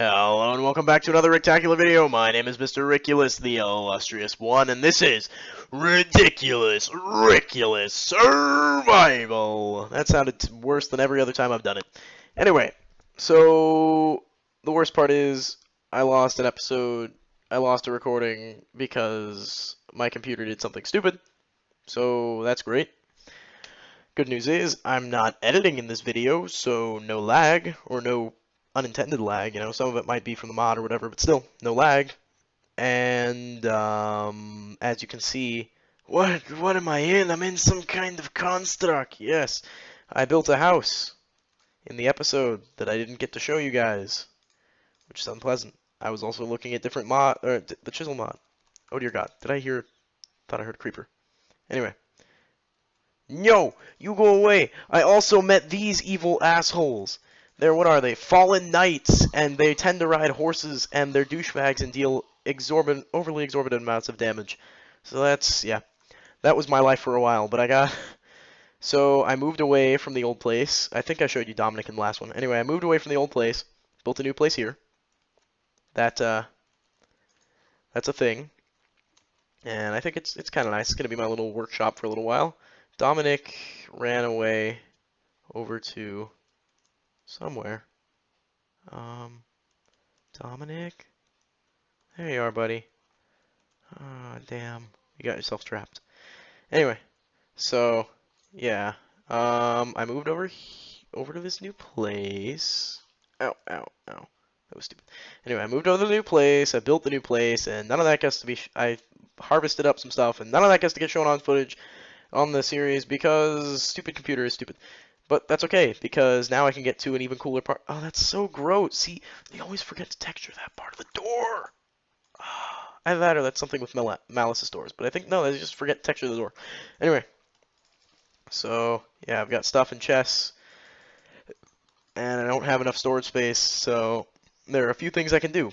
Hello and welcome back to another Rectacular video. My name is Mr. Rickulus, the illustrious one, and this is Rickulus Survival. That sounded worse than every other time I've done it. Anyway, so the worst part is I lost an episode, I lost a recording because my computer did something stupid, so that's great. Good news is I'm not editing in this video, so no lag, or no unintended lag, some of it might be from the mod or whatever, but still, no lag. And, as you can see, what am I in? I'm in some kind of construct, yes. I built a house in the episode that I didn't get to show you guys, which is unpleasant. I was also looking at different mod, or the chisel mod. Oh dear god, thought I heard a creeper. Anyway. No, you go away. I also met these evil assholes. What are they? Fallen knights, and they tend to ride horses, and they're douchebags and deal overly exorbitant amounts of damage. So yeah, that was my life for a while, but so I moved away from the old place. I think I showed you Dominic in the last one. Anyway, I moved away from the old place, built a new place here. That's a thing, and I think it's kind of nice. It's gonna be my little workshop for a little while. Dominic ran away over to somewhere. Dominic? There you are, buddy. Oh, damn. You got yourself trapped. Anyway, so, yeah. I moved over to this new place. Ow, ow, ow. That was stupid. Anyway, I moved over to the new place, I built the new place, and none of that gets to be, I harvested up some stuff, and none of that gets to get shown on footage on the series because stupid computer is stupid. But that's okay, because now I can get to an even cooler part. Oh, that's so gross. See, they always forget to texture that part of the door. Either that or that's something with Malice's doors. But I think, no, they just forget to texture the door. Anyway. So, yeah, I've got stuff in chests. And I don't have enough storage space, so there are a few things I can do.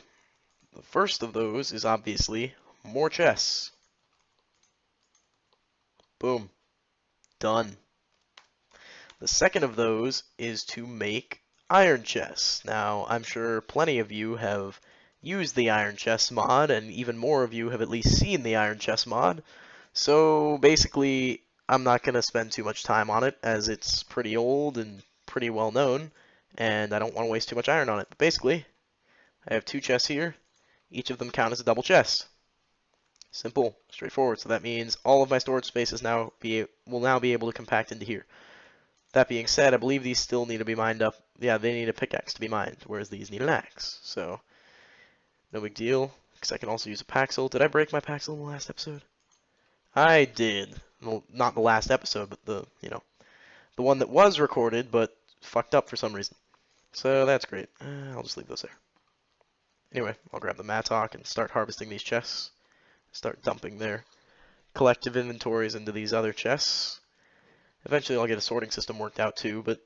The first of those is obviously more chests. Boom. Done. The second of those is to make iron chests. Now, I'm sure plenty of you have used the iron chest mod, and even more of you have at least seen the iron chest mod. So basically, I'm not going to spend too much time on it, as it's pretty old and pretty well known, and I don't want to waste too much iron on it. But basically, I have two chests here. Each of them count as a double chest. Simple, straightforward. So that means all of my storage space will now be able to compact into here. That being said, I believe these still need to be mined up. Yeah, they need a pickaxe to be mined, whereas these need an axe. So, no big deal, because I can also use a paxel. Did I break my paxel in the last episode? I did. Well, not the last episode, but the one that was recorded, but fucked up for some reason. So that's great. I'll just leave those there. Anyway, I'll grab the mattock and start harvesting these chests. Start dumping their collective inventories into these other chests. Eventually I'll get a sorting system worked out too, but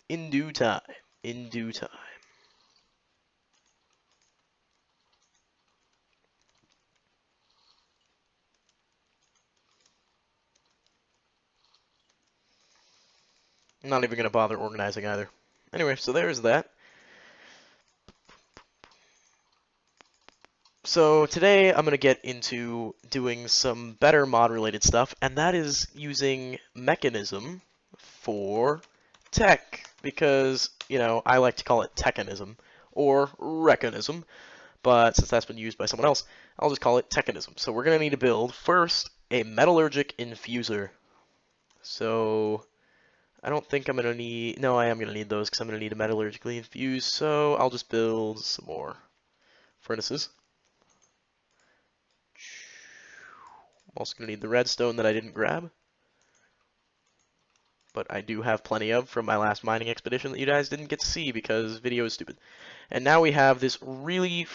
in due time. In due time. I'm not even going to bother organizing either. Anyway, so there's that. So today I'm going to get into doing some better mod-related stuff, and that is using mechanism for tech, because, I like to call it techinism, or rechinism, but since that's been used by someone else, I'll just call it techinism. So we're going to need to build, first, a metallurgic infuser. So, I don't think I'm going to need, no, I am going to need those, because I'm going to need a metallurgically infused, so I'll just build some more furnaces. I'm also going to need the redstone that I didn't grab, but I do have plenty of from my last mining expedition that you guys didn't get to see because video is stupid. And now we have this really,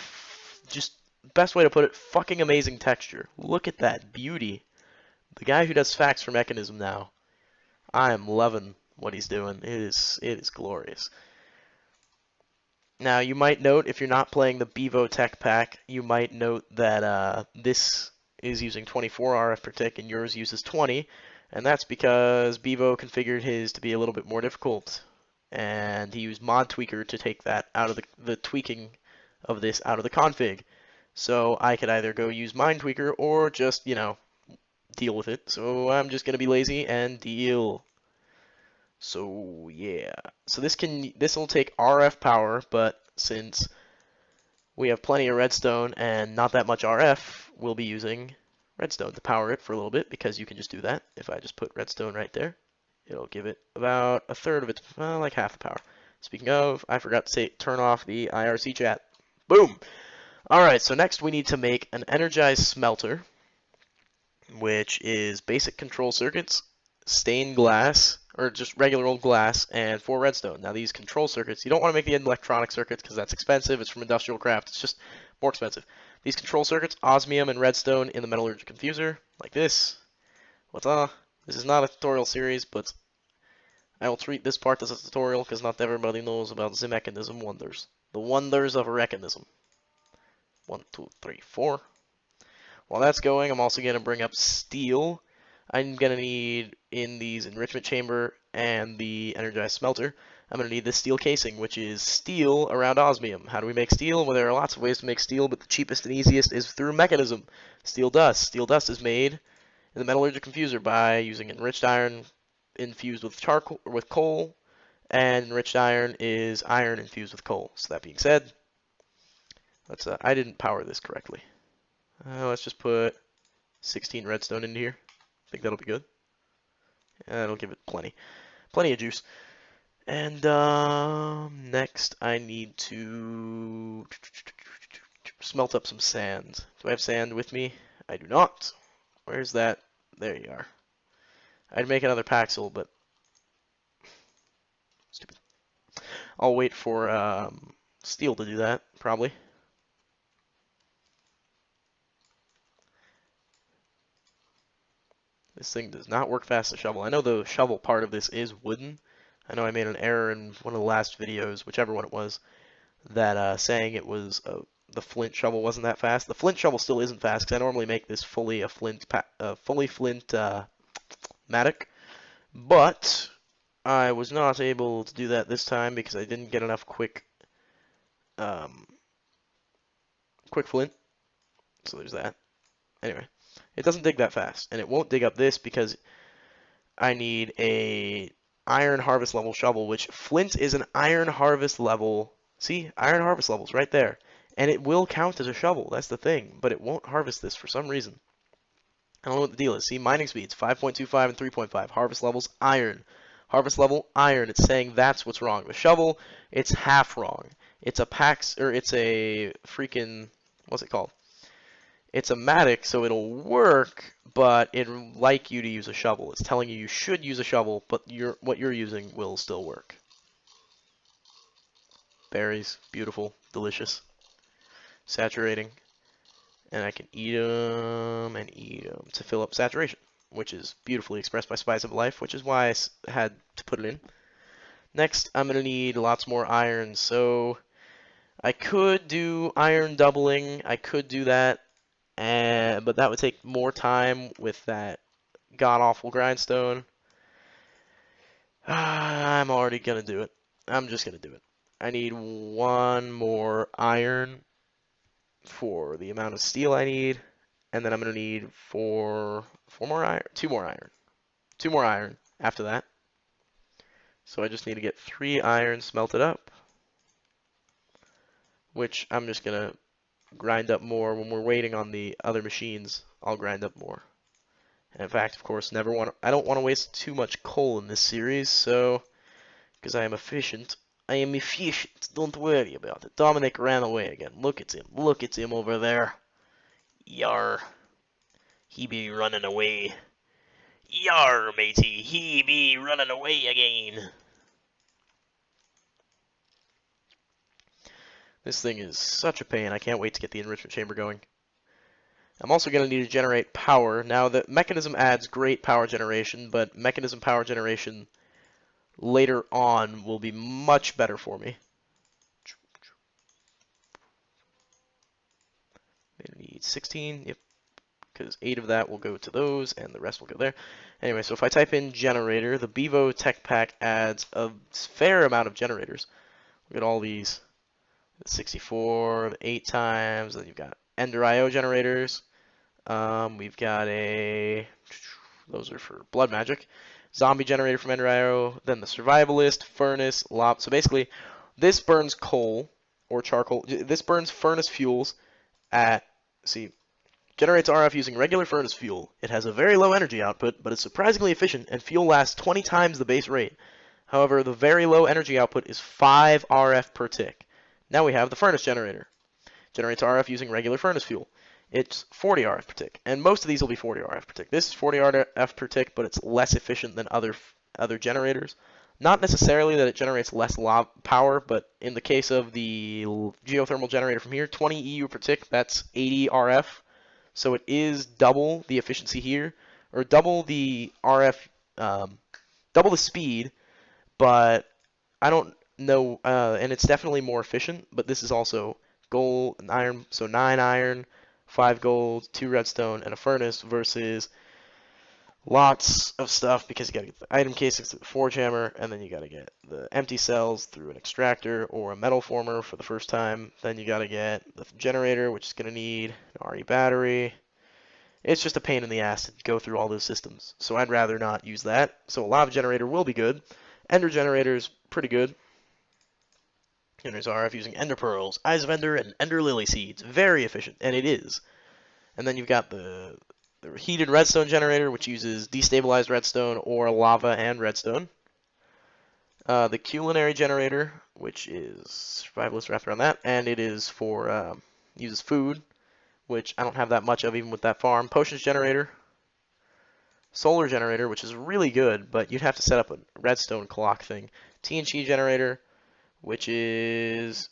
just best way to put it, fucking amazing texture. Look at that beauty. The guy who does facts for mechanism now, I am loving what he's doing. It is glorious. Now you might note, if you're not playing the Bevo Tech Pack, you might note that this is using 24 RF per tick and yours uses 20, and that's because Bevo configured his to be a little bit more difficult, and he used Mod Tweaker to take that out of the tweaking of this out of the config. So I could either go use Mind Tweaker or just, deal with it. So I'm just going to be lazy and deal. So yeah. So this will take RF power, but since we have plenty of redstone and not that much RF, we'll be using redstone to power it for a little bit, because you can just do that. If I just put redstone right there, it'll give it about a third of its, like half the power. Speaking of, I forgot to turn off the IRC chat. Boom! Alright, so next we need to make an energized smelter, which is basic control circuits, stained glass, or just regular old glass, and 4 redstone. Now these control circuits, you don't want to make the electronic circuits because that's expensive. It's from industrial craft. It's just more expensive. These control circuits, osmium and redstone in the metallurgic confuser, like this. What's This is not a tutorial series, but I will treat this part as a tutorial because not everybody knows about the mechanism wonders. The wonders of a mechanism. 1, 2, 3, 4. While that's going, I'm also going to bring up steel. I'm going to need, in these enrichment chamber and the energized smelter, I'm going to need this steel casing, which is steel around osmium. How do we make steel? Well, there are lots of ways to make steel, but the cheapest and easiest is through mechanism. Steel dust. Steel dust is made in the metallurgic confuser by using enriched iron infused with charcoal or with coal, and enriched iron is iron infused with coal. So that being said, I didn't power this correctly. Let's just put 16 redstone into here. I think that'll be good. That'll give it plenty of juice. And next I need to smelt up some sand. Do I have sand with me? I do not. Where's that? There you are. I'd make another paxel, but stupid. I'll wait for steel to do that, probably. This thing does not work fast as a shovel. I know the shovel part of this is wooden. I know I made an error in one of the last videos, whichever one it was, that saying it was the flint shovel wasn't that fast. The flint shovel still isn't fast because I normally make this fully flint matic, but I was not able to do that this time because I didn't get enough quick flint. So there's that. Anyway, it doesn't dig that fast, and it won't dig up this because I need a iron harvest level shovel, which flint is an iron harvest level. See, iron harvest levels right there, and it will count as a shovel. That's the thing, but it won't harvest this for some reason. I don't know what the deal is. See, mining speeds 5.25 and 3.5. Harvest levels iron. Harvest level iron. It's saying that's what's wrong. The shovel, it's half wrong. It's a it's a freaking, what's it called? It's a matic, so it'll work, but it'll like you to use a shovel. It's telling you you should use a shovel, but what you're using will still work. Berries, beautiful, delicious, saturating, and I can eat them and eat them to fill up saturation, which is beautifully expressed by Spice of Life, which is why I had to put it in. Next, I'm going to need lots more iron, so I could do iron doubling. I could do that. But that would take more time with that god-awful grindstone. I'm already going to do it. I'm just going to do it. I need 1 more iron for the amount of steel I need. And then I'm going to need 4 more iron. 2 more iron. 2 more iron after that. So I just need to get 3 iron smelted up, which I'm just going to grind up more when we're waiting on the other machines. I'll grind up more. And in fact, of course, I don't want to waste too much coal in this series, so because I am efficient. I am efficient. Don't worry about it. Dominic ran away again. Look at him. Look at him over there. Yar. He be running away. Yar, matey. He be running away again. This thing is such a pain. I can't wait to get the enrichment chamber going. I'm also going to need to generate power. Now, the mechanism adds great power generation, but mechanism power generation later on will be much better for me. I need 16, yep, because 8 of that will go to those, and the rest will go there. Anyway, so if I type in generator, the Bevo Tech Pack adds a fair amount of generators. Look at all these. 64, 8 times. Then you've got Ender IO generators. We've got those are for blood magic. Zombie generator from Ender IO. Then the survivalist, furnace, lava. So basically, this burns coal or charcoal. This burns furnace fuels at, see, generates RF using regular furnace fuel. It has a very low energy output, but is surprisingly efficient, and fuel lasts 20 times the base rate. However, the very low energy output is 5 RF per tick. Now we have the furnace generator. Generates RF using regular furnace fuel. It's 40 RF per tick, and most of these will be 40 RF per tick. This is 40 RF per tick, but it's less efficient than other generators. Not necessarily that it generates less power, but in the case of the geothermal generator from here, 20 EU per tick, that's 80 RF. So it is double the efficiency here, or double the RF, double the speed, but I don't know, and it's definitely more efficient, but this is also gold and iron, so 9 iron, 5 gold, 2 redstone, and a furnace versus lots of stuff because you gotta get the item casings through the forge hammer, and then you gotta get the empty cells through an extractor or a metal former for the first time. Then you gotta get the generator, which is gonna need an RE battery. It's just a pain in the ass to go through all those systems, so I'd rather not use that. So a lava generator will be good. Ender generator is pretty good. Generators RF using ender pearls, eyes of ender, and ender lily seeds. Very efficient, and it is. And then you've got the heated redstone generator, which uses destabilized redstone or lava and redstone. The culinary generator, which is survivalist wrapped around that, and it is for uses food, which I don't have that much of even with that farm. Potions generator, solar generator, which is really good, but you'd have to set up a redstone clock thing. TNT generator, which is,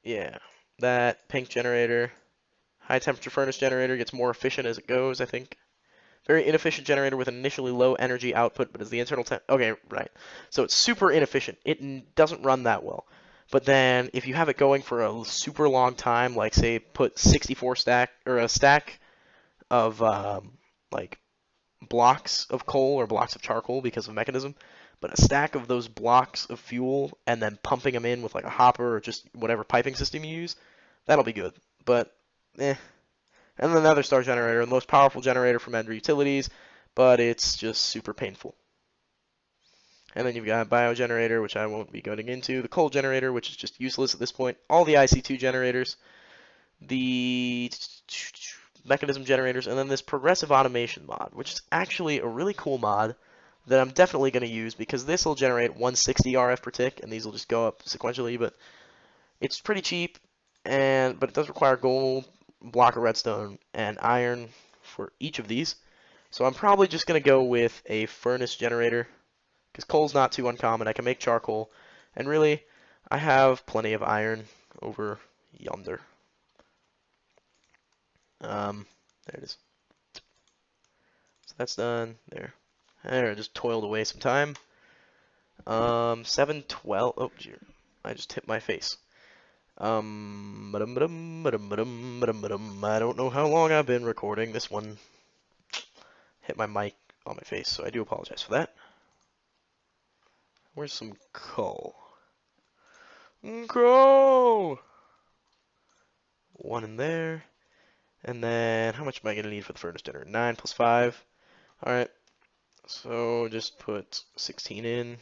yeah, that pink generator. High temperature furnace generator gets more efficient as it goes, I think. Very inefficient generator with initially low energy output, but as the internal okay, right. So it's super inefficient. It doesn't run that well. But then if you have it going for a super long time, like say put 64 stack or a stack of like blocks of coal or blocks of charcoal because of mechanism, but a stack of those blocks of fuel and then pumping them in with like a hopper or just whatever piping system you use, that'll be good. But eh. And then another star generator, the most powerful generator from Ender Utilities, but it's just super painful. And then you've got biogenerator, which I won't be going into, the coal generator, which is just useless at this point, all the IC2 generators, the mechanism generators, and then this progressive automation mod, which is actually a really cool mod that I'm definitely going to use because this will generate 160 RF per tick, and these will just go up sequentially, but it's pretty cheap, but it does require gold, block of redstone, and iron for each of these. So I'm probably just going to go with a furnace generator because coal's not too uncommon. I can make charcoal, and really, I have plenty of iron over yonder. There it is. So that's done. There. I just toiled away some time. 7:12. Oh, dear. I just hit my face. I don't know how long I've been recording this one. Hit my mic on my face, so I do apologize for that. Where's some coal? Coal! One in there. And then, how much am I going to need for the furnace generator? 9 plus 5. Alright. So, just put 16 in.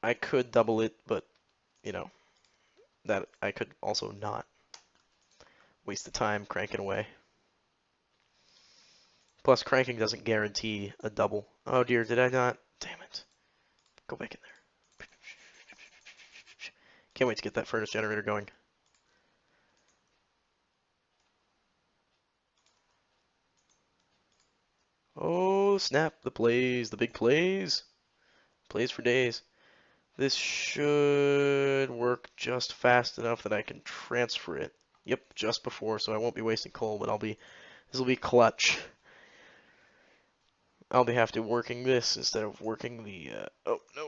I could double it, but, you know, that I could also not waste the time cranking away. Plus, cranking doesn't guarantee a double. Oh dear, did I not? Damn it. Go back in there. Can't wait to get that furnace generator going. Oh, snap, the plays, the big plays. Plays for days. This should work just fast enough that I can transfer it. Yep, just before, so I won't be wasting coal, but this will be clutch. I'll be have to working this instead of working the, oh, no,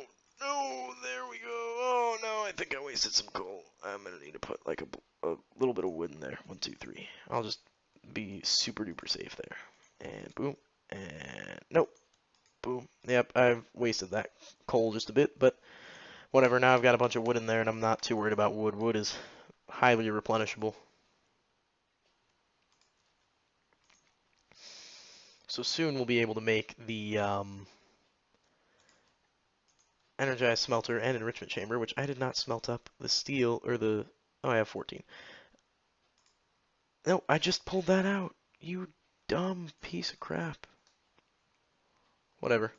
there we go. Oh, no, I think I wasted some coal. I'm gonna need to put, like, a little bit of wood in there. 1, 2, 3. I'll just be super duper safe there. And boom, and nope, boom. Yep, I've wasted that coal just a bit, but Whatever, now I've got a bunch of wood in there, and I'm not too worried about wood. Wood is highly replenishable. So soon we'll be able to make the energized smelter and enrichment chamber, which I did not smelt up the steel, or the... Oh, I have 14. No, I just pulled that out. You dumb piece of crap. Whatever.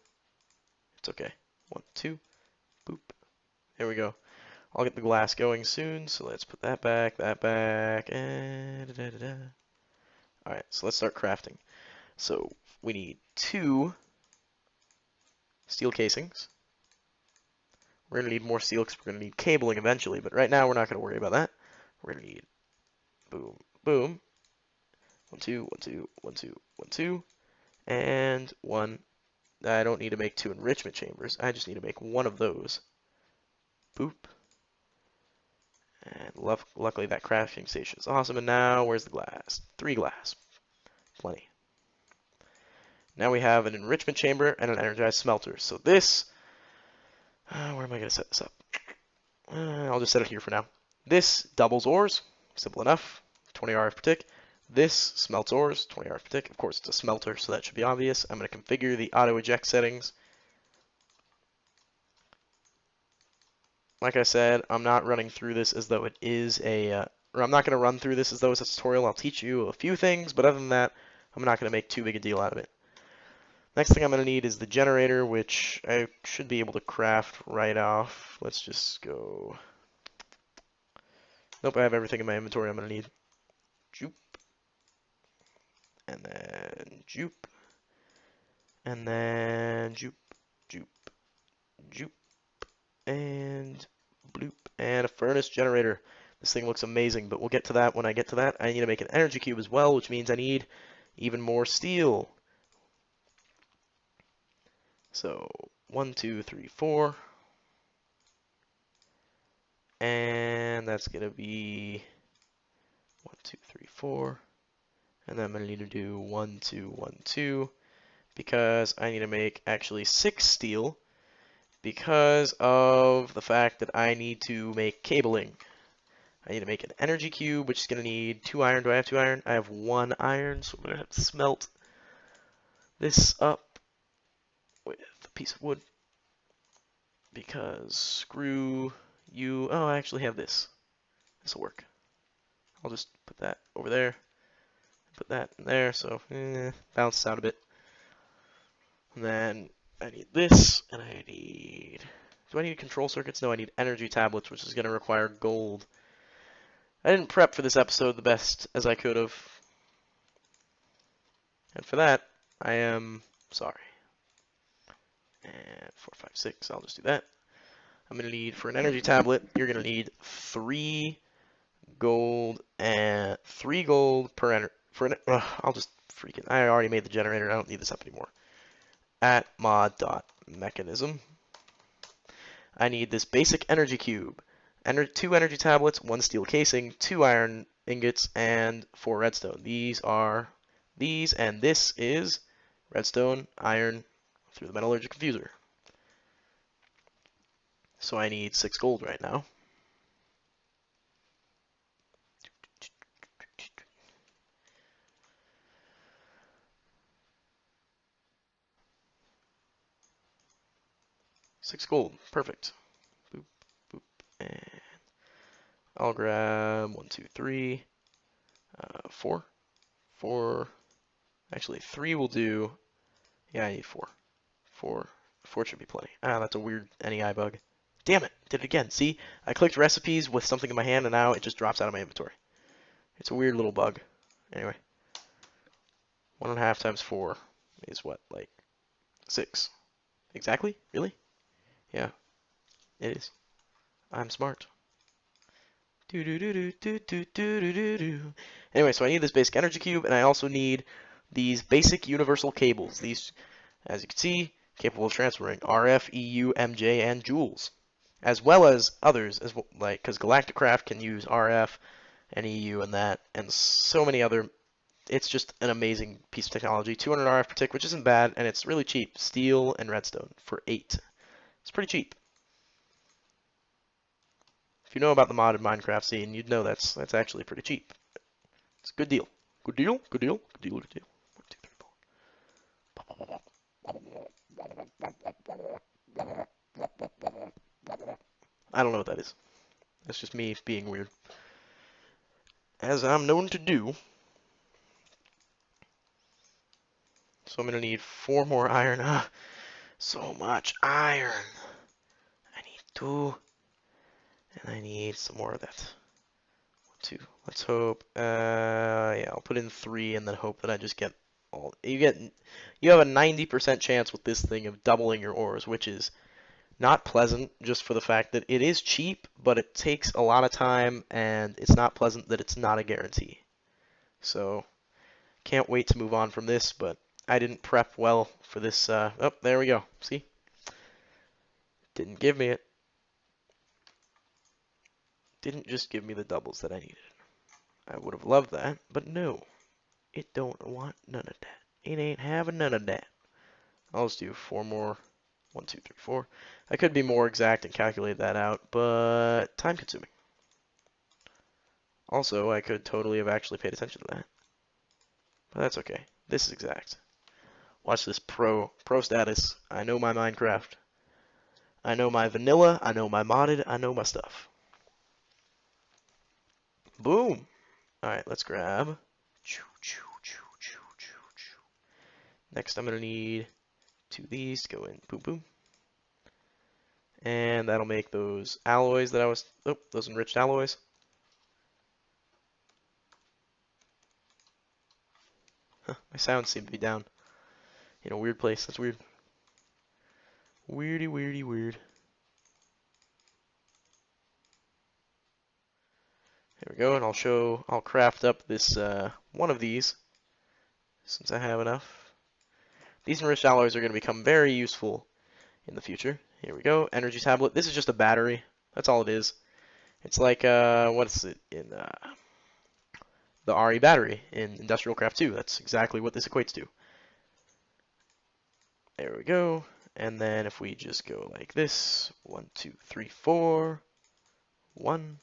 It's okay. 1, 2, boop. There we go. I'll get the glass going soon, so let's put that back, and da-da-da-da. Alright, so let's start crafting. So we need 2 steel casings. We're going to need more steel because we're going to need cabling eventually, but right now we're not going to worry about that. We're going to need boom, boom. 1, 2, 1, 2, 1, 2, 1, 2, and 1. I don't need to make 2 enrichment chambers. I just need to make 1 of those. Boop. And luckily that crafting station is awesome. And now, where's the glass? 3 glass. Plenty. Now we have an enrichment chamber and an energized smelter. So this, where am I going to set this up? I'll just set it here for now. This doubles ores. Simple enough. 20 RF per tick. This smelts ores. 20 RF per tick. Of course, it's a smelter, so that should be obvious. I'm going to configure the auto eject settings. Like I said, I'm not running through this as though it is or I'm not going to run through this as though it's a tutorial. I'll teach you a few things, but other than that, I'm not going to make too big a deal out of it. Next thing I'm going to need is the generator, which I should be able to craft right off. Let's just go. Nope, I have everything in my inventory I'm going to need. Joop. And then joop. And then joop, joop, joop. And bloop. And a furnace generator. This thing looks amazing, but we'll get to that when I get to that. I need to make an energy cube as well, which means I need even more steel. So 1, 2, 3, 4. And that's going to be 1, 2, 3, 4. And then I'm going to need to do 1, 2, 1, 2. Because I need to make actually 6 steel. Because of the fact that I need to make cabling. I need to make an energy cube, which is going to need 2 iron. Do I have 2 iron? I have 1 iron, so I'm going to have to smelt this up with a piece of wood. Because screw you. Oh, I actually have this. This will work. I'll just put that over there. Put that in there, so bounce out a bit. And then I need this, and I need... Do I need control circuits? No, I need energy tablets, which is going to require gold. I didn't prep for this episode the best as I could have. And for that, I am sorry. And 4, 5, 6, I'll just do that. I'm going to need, for an energy tablet, you're going to need 3 gold and 3 gold per energy. I'll just freaking, I already made the generator. I don't need this up anymore. At mod.mechanism. I need this basic energy cube. 2 energy tablets, 1 steel casing, 2 iron ingots, and 4 redstone. These are these, and this is redstone, iron, through the metallurgical fuser. So I need 6 gold right now. Six gold, perfect. Boop, boop, and I'll grab 1, 2, 3, 4. 4. Actually, 3 will do. Yeah, I need 4. 4. 4 should be plenty. Ah, that's a weird NEI bug. Damn it! Did it again. See? I clicked recipes with something in my hand, and now it just drops out of my inventory. It's a weird little bug. Anyway. 1.5 times 4 is what? Like 6. Exactly? Really? Yeah. It is. I'm smart. Anyway, so I need this basic energy cube, and I also need these basic universal cables. These, as you can see, capable of transferring RF, EU, MJ, and joules, as well as others, as well, like because Galacticraft can use RF and EU and that, and so many other. It's just an amazing piece of technology. 200 RF per tick, which isn't bad, and it's really cheap. Steel and redstone for 8. It's pretty cheap. If you know about the modded Minecraft scene, you'd know that's actually pretty cheap. It's a good deal. Good deal. Good deal. Good deal. Good deal. 1, 2, 3, 4. I don't know what that is. That's just me being weird, as I'm known to do. So I'm gonna need 4 more iron. Ah, so much iron. I need 2, and I need some more of that. 1, 2. Let's hope. Yeah, I'll put in 3 and then hope that I just get all. You have a 90% chance with this thing of doubling your ores, which is not pleasant just for the fact that it is cheap, but it takes a lot of time, and it's not pleasant that it's not a guarantee. So, can't wait to move on from this, but I didn't prep well for this. Oh, there we go. See? Didn't give me it. Didn't just give me the doubles that I needed. I would have loved that, but no. It don't want none of that. It ain't having none of that. I'll just do 4 more. 1, 2, 3, 4. I could be more exact and calculate that out, but time consuming. Also, I could totally have actually paid attention to that. But that's okay. This is exact. Watch this pro status. I know my Minecraft. I know my vanilla. I know my modded. I know my stuff. Boom. Alright, let's grab. Next, I'm going to need 2 of these to go in. Boom, boom. And that'll make those alloys that I was... Oh, those enriched alloys. Huh, my sounds seem to be down in a weird place. That's weird. Weirdy, weirdy, weird. There we go, and I'll craft up this, one of these, since I have enough. These enriched alloys are going to become very useful in the future. Here we go, energy tablet. This is just a battery. That's all it is. It's like, what is it in, the RE battery in Industrial Craft 2. That's exactly what this equates to. There we go. And then if we just go like this, 1, 2, 3, 4, 1.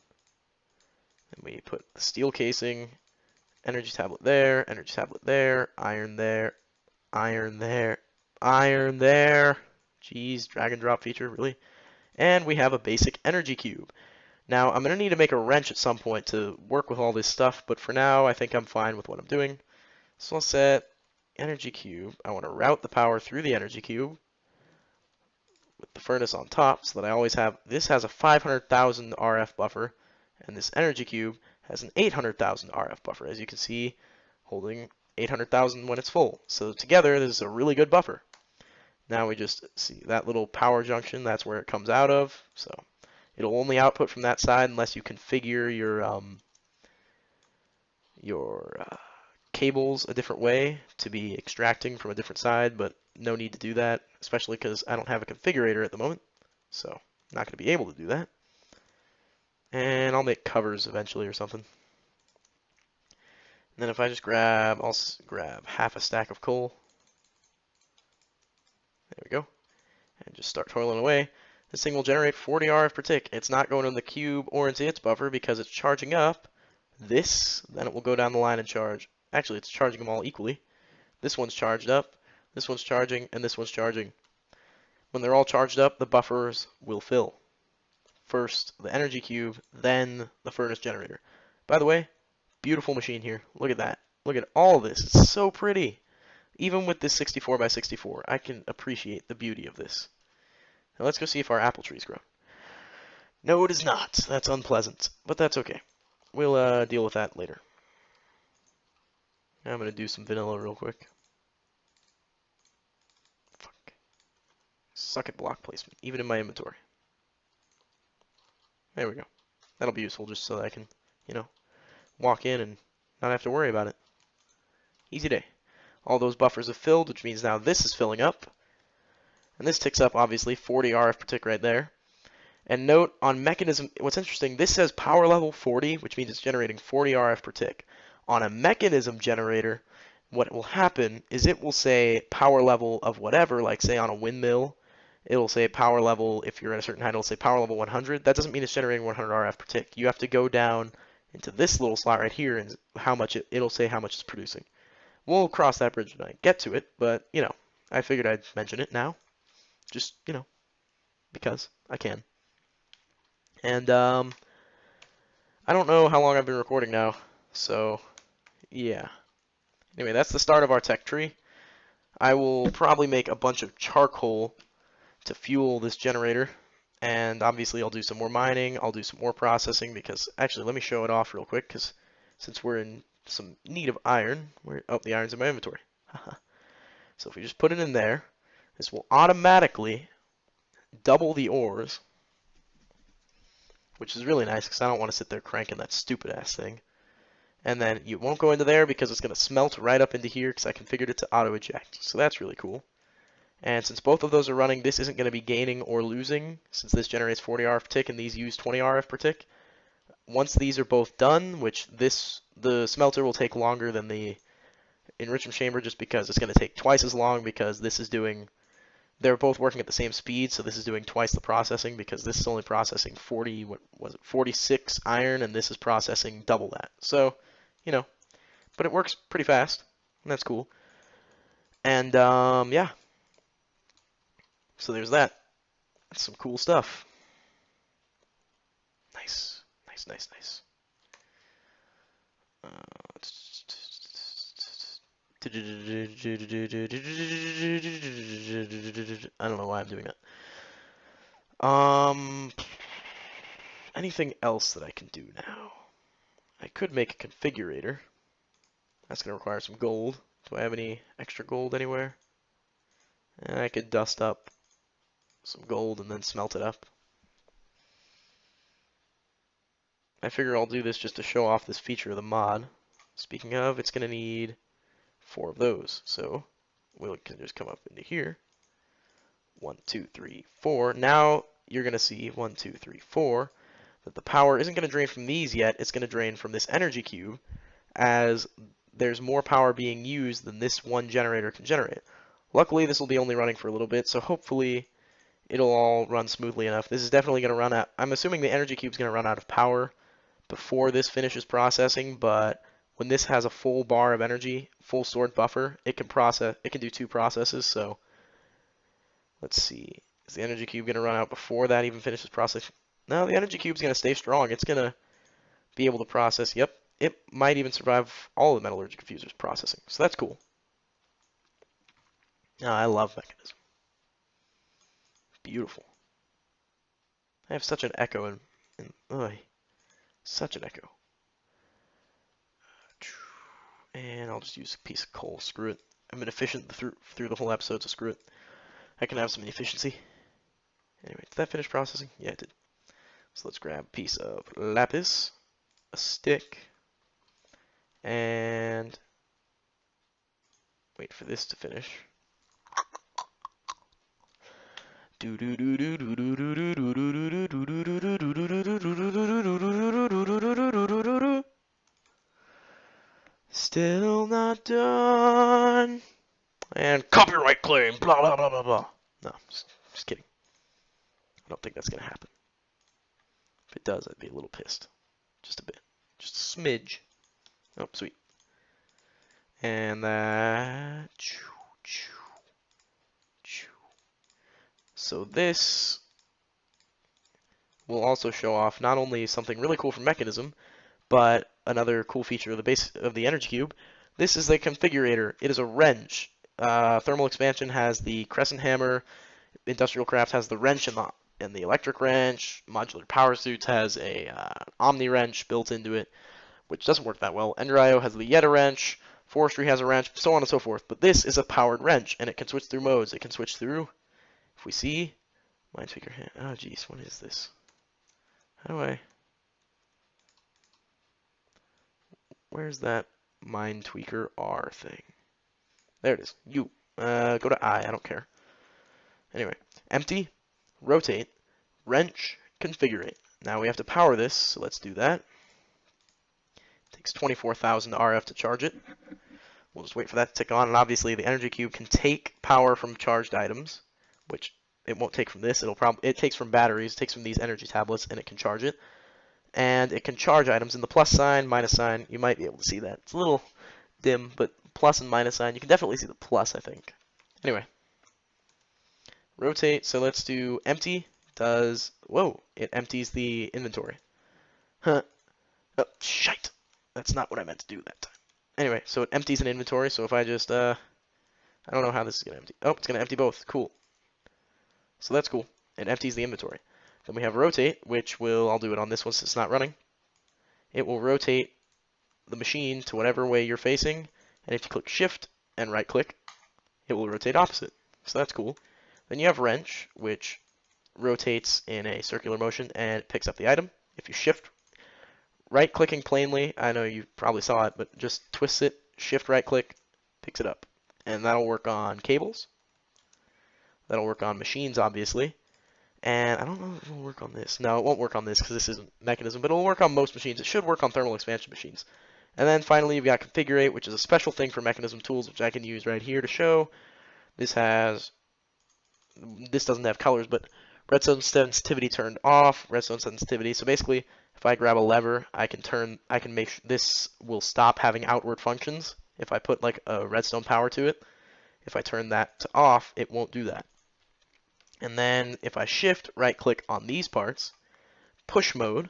And we put the steel casing, energy tablet there, energy tablet there, iron there, iron there, iron there. Jeez, drag and drop feature, really? And we have a basic energy cube. Now, I'm going to need to make a wrench at some point to work with all this stuff, but for now, I think I'm fine with what I'm doing. So I'll set energy cube. I want to route the power through the energy cube with the furnace on top so that I always have, this has a 500,000 RF buffer, and this energy cube has an 800,000 RF buffer, as you can see, holding 800,000 when it's full. So together, this is a really good buffer. Now we just see that little power junction, that's where it comes out of, so it'll only output from that side unless you configure your cables a different way to be extracting from a different side, but no need to do that, especially because I don't have a configurator at the moment, so I'm not going to be able to do that. And I'll make covers eventually or something. And then if I just I'll grab half a stack of coal. There we go. And just start toiling away. This thing will generate 40 RF per tick. It's not going in the cube or into its buffer because it's charging up this. Then it will go down the line and charge. Actually, it's charging them all equally. This one's charged up, this one's charging, and this one's charging. When they're all charged up, the buffers will fill. First the energy cube, then the furnace generator. By the way, beautiful machine here. Look at that. Look at all this. It's so pretty. Even with this 64 by 64, I can appreciate the beauty of this. Now let's go see if our apple tree's grown. No, it is not. That's unpleasant, but that's okay. We'll deal with that later. Now I'm going to do some vanilla real quick. Fuck. Suck at block placement, even in my inventory. There we go. That'll be useful just so that I can, walk in and not have to worry about it. Easy day. All those buffers have filled, which means now this is filling up. And this ticks up, obviously, 40 RF per tick right there. And note, on mechanism, what's interesting, this says power level 40, which means it's generating 40 RF per tick. On a mechanism generator, what will happen is it will say power level of whatever, like say on a windmill, it'll say power level, if you're at a certain height, it'll say power level 100. That doesn't mean it's generating 100 RF per tick. You have to go down into this little slot right here and how much it'll say how much it's producing. We'll cross that bridge when I get to it, but, you know, I figured I'd mention it now. Just, you know, because I can. And, I don't know how long I've been recording now, so, yeah. Anyway, that's the start of our tech tree. I will probably make a bunch of charcoal to fuel this generator, and obviously I'll do some more mining, I'll do some more processing, because, actually, let me show it off real quick, because since we're in some need of iron, the iron's in my inventory. So if we just put it in there, this will automatically double the ores, which is really nice, because I don't want to sit there cranking that stupid-ass thing. And then you won't go into there because it's going to smelt right up into here because I configured it to auto-eject. So that's really cool. And since both of those are running, this isn't going to be gaining or losing since this generates 40 RF per tick and these use 20 RF per tick. Once these are both done, which the smelter will take longer than the enrichment chamber just because it's going to take twice as long because this is doing, they're both working at the same speed, so this is doing twice the processing because this is only processing 46 iron and this is processing double that. So, you know, but it works pretty fast, and that's cool. And, yeah. So there's that. That's some cool stuff. Nice. Nice, nice, nice. I don't know why I'm doing that. Anything else that I can do now? I could make a configurator. That's going to require some gold. Do I have any extra gold anywhere? And I could dust up some gold and then smelt it up. I figure I'll do this just to show off this feature of the mod. Speaking of, it's going to need 4 of those. So we can just come up into here. 1, 2, 3, 4. Now you're going to see 1, 2, 3, 4 that the power isn't going to drain from these yet. It's going to drain from this energy cube as there's more power being used than this one generator can generate. Luckily, this will be only running for a little bit, so hopefully it'll all run smoothly enough. This is definitely going to run out. I'm assuming the energy cube is going to run out of power before this finishes processing, but when this has a full bar of energy, full stored buffer, it can do 2 processes, so let's see. Is the energy cube going to run out before that even finishes processing? No, the energy cube is going to stay strong. It's going to be able to process. Yep, it might even survive all the metallurgical fusers processing, so that's cool. Oh, I love mechanism. Beautiful. I have such an echo such an echo. And I'll just use a piece of coal. Screw it. I've been efficient through the whole episode, so screw it. I can have some efficiency. Anyway, did that finish processing? Yeah, it did. So let's grab a piece of lapis, a stick, and wait for this to finish. Still not done. And copyright claim, blah, blah, blah, blah, blah. No, just kidding. I don't think that's going to happen. If it does, I'd be a little pissed. Just a bit. Just a smidge. Oh, sweet. And that. So this will also show off not only something really cool for mechanism, but another cool feature of the base of the energy cube. This is the configurator. It is a wrench. Thermal expansion has the crescent hammer. Industrial craft has the wrench and the electric wrench. Modular power suits has a omni wrench built into it, which doesn't work that well. Ender.io has the Yeta wrench. Forestry has a wrench, so on and so forth. But this is a powered wrench, and it can switch through modes. It can switch through. If we see Minesweeper hand. Oh, geez, what is this? How do I? Where's that Minesweeper R thing? There it is. Go to I don't care. Anyway, empty, rotate, wrench, configurate. Now we have to power this, so let's do that. It takes 24,000 RF to charge it. We'll just wait for that to tick on, and obviously the energy cube can take power from charged items, which It won't take from this. It takes from batteries, it takes from these energy tablets, and it can charge it. And it can charge items in the plus sign, minus sign. You might be able to see that. It's a little dim, but plus and minus sign, you can definitely see the plus, I think. Anyway, rotate. So let's do empty. Whoa, it empties the inventory. Huh. Oh, shite. That's not what I meant to do that time. Anyway, so it empties an inventory. So if I just, I don't know how this is going to empty. Oh, it's going to empty both. Cool. So that's cool. It empties the inventory. Then we have rotate, which I'll do it on this one since it's not running. It will rotate the machine to whatever way you're facing. And if you click shift and right click, it will rotate opposite. So that's cool. Then you have wrench, which rotates in a circular motion and picks up the item. If you shift, right clicking plainly, I know you probably saw it, but just twist it, shift right click, picks it up. And that'll work on cables. That'll work on machines, obviously. And I don't know if it'll work on this. No, it won't work on this because this isn't mechanism, but it'll work on most machines. It should work on thermal expansion machines. And then finally, you've got configurate, which is a special thing for mechanism tools, which I can use right here to show. This doesn't have colors, but redstone sensitivity turned off, redstone sensitivity. So basically, if I grab a lever, I can make this will stop having outward functions. If I put like a redstone power to it, if I turn that to off, it won't do that. And then if I shift right click on these parts, push mode,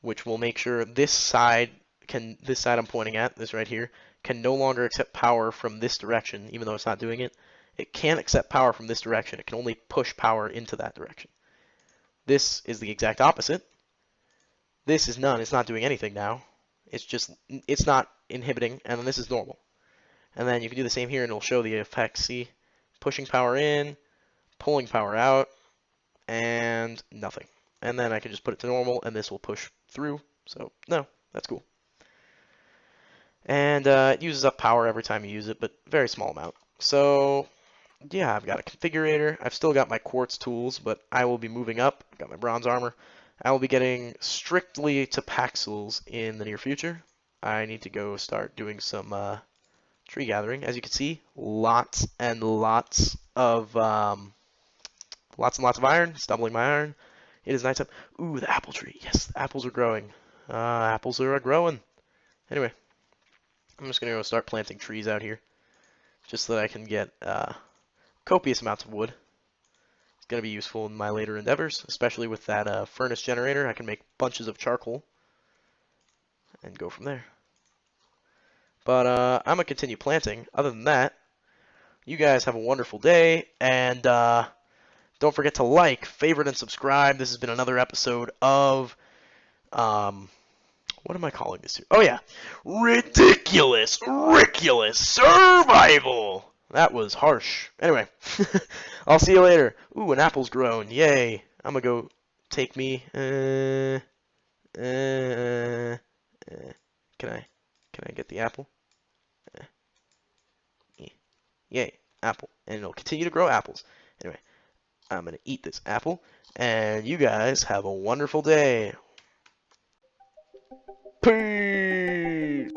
which will make sure this side I'm pointing at, this right here, can no longer accept power from this direction, even though it's not doing it. It can't accept power from this direction. It can only push power into that direction. This is the exact opposite. This is none. It's not doing anything now. It's not inhibiting, and then this is normal. And then you can do the same here, and it'll show the effects. See, pushing power in, pulling power out, and nothing. And then I can just put it to normal, and this will push through. So, no, that's cool. And it uses up power every time you use it, but very small amount. So, yeah, I've got a configurator. I've still got my quartz tools, but I will be moving up. I've got my bronze armor. I will be getting strictly to Paxels in the near future. I need to go start doing some tree gathering. As you can see, lots and lots of iron. It's doubling my iron. It is nighttime. Ooh, the apple tree. Yes, the apples are growing. Apples are growing. Anyway, I'm just going to go start planting trees out here, just so that I can get copious amounts of wood. It's going to be useful in my later endeavors, especially with that furnace generator. I can make bunches of charcoal and go from there. But I'm going to continue planting. Other than that, you guys have a wonderful day, and don't forget to like, favorite, and subscribe. This has been another episode of, what am I calling this here? Oh yeah, Rickulus Survival! That was harsh. Anyway, I'll see you later. Ooh, an apple's grown. Yay. I'm gonna go take me, can I get the apple? Yay, apple. And it'll continue to grow apples. Anyway, I'm going to eat this apple, and you guys have a wonderful day. Peace!